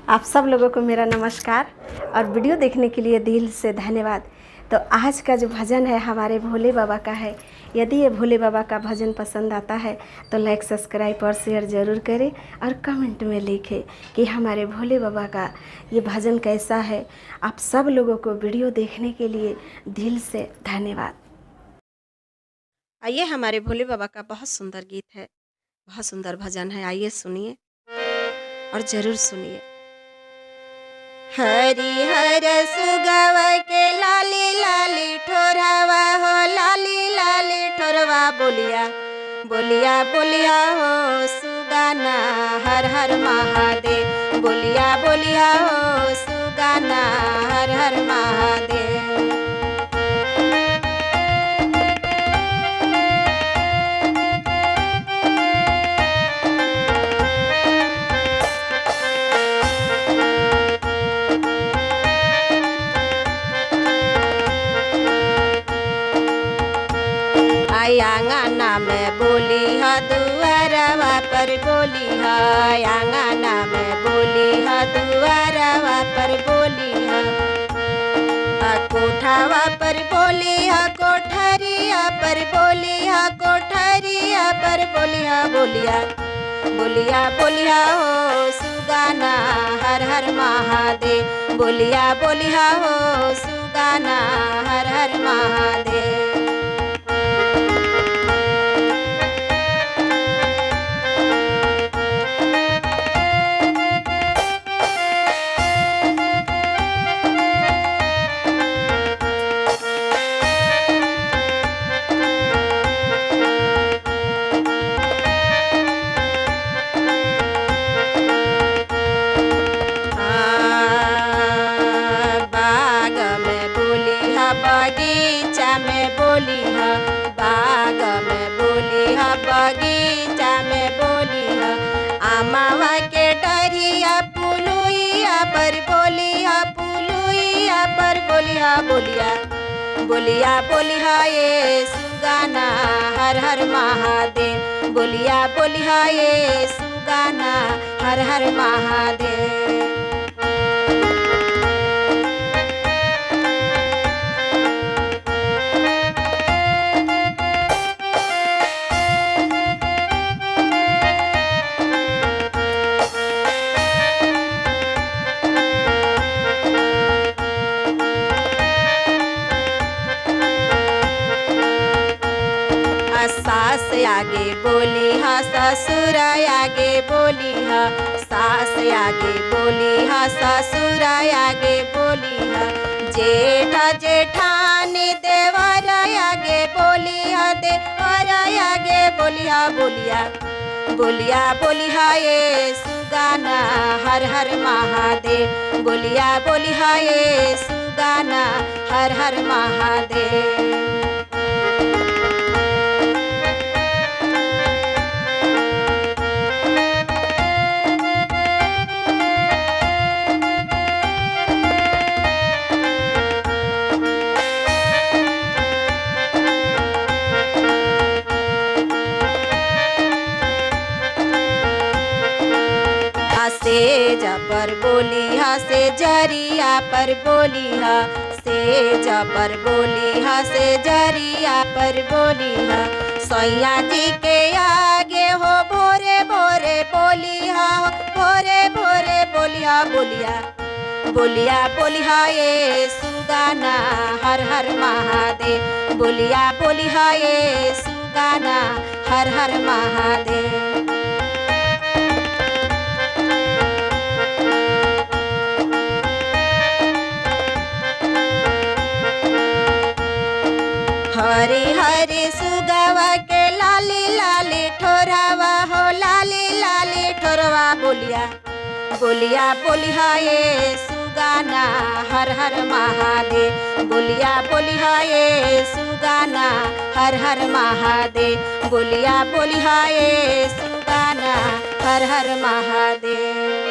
आप सब लोगों को मेरा नमस्कार और वीडियो देखने के लिए दिल से धन्यवाद। तो आज का जो भजन है हमारे भोले बाबा का है। यदि ये भोले बाबा का भजन पसंद आता है तो लाइक, सब्सक्राइब और शेयर ज़रूर करें और कमेंट में लिखें कि हमारे भोले बाबा का ये भजन कैसा है। आप सब लोगों को वीडियो देखने के लिए दिल से धन्यवाद। आइए, हमारे भोले बाबा का बहुत सुंदर गीत है, बहुत सुंदर भजन है। आइए सुनिए और ज़रूर सुनिए। हरि हर सुगव के लाली लाली ठोरवा हो, लाली लाली ठोरवा बोलिया बोलिया बोलिया हो सुगाना हर हर महादेव। बोलिया बोलिया हो सुगाना हर हर महादेव। आंगना में बोली हा दुआरवा पर बोली हा, आंगना में बोली हा दुआरवा पर बोली हा, कोठावा पर बोली हा, कोठरिया पर बोली हा, कोठरिया पर बोली हा। बोलिया बोलिया बोलिया हो सुगाना हर हर महादेव। बोलिया बोलिया हो सुगाना हर हर महादेव। बगीचा में बोली हा, बाग में बोली हा, बगीचा में बोली हा, आमावा के डरिया पुलुइया पर बोली हा, पुलुइया पर बोली हा। बोलिया बोलिया बोली हा ये सुगाना हर हर महादेव। बोलिया बोली हा ये सुगाना हर हर महादेव। सास आगे बोली हा, ससुर आगे बोली हा, सास आगे बोली हा, ससुर आगे बोली हा, जेठ जेठानी देवर आगे बोली हा, देवर आगे बोली हा। बोलिया बोलिया बोली हा ये सुगाना हर हर महादेव। बोलिया बोली हा ये सुगाना हर हर महादेव। सेज पर बोली हा, से जरिया पर बोली हा, सेज पर बोली हा, से जरिया पर बोली हा, सैया जी के आगे हो भोरे भोरे बोली हा, भोरे भोरे बोली हा। बोलिया बोलिया बोली हा ये सुगाना हर हर महादेव। बोलिया बोली हा ये सुगाना हर हर महादेव। हरी हरी सुगवा के लाली लाली ठोरवा हो, लाली लाली ठोरवा बोलिया बोलिया बोलिया ये सुगाना हर हर महादेव। बोलिया बोलिया ये सुगाना हर हर महादेव। बोलिया बोलिया ये सुगाना हर हर महादेव।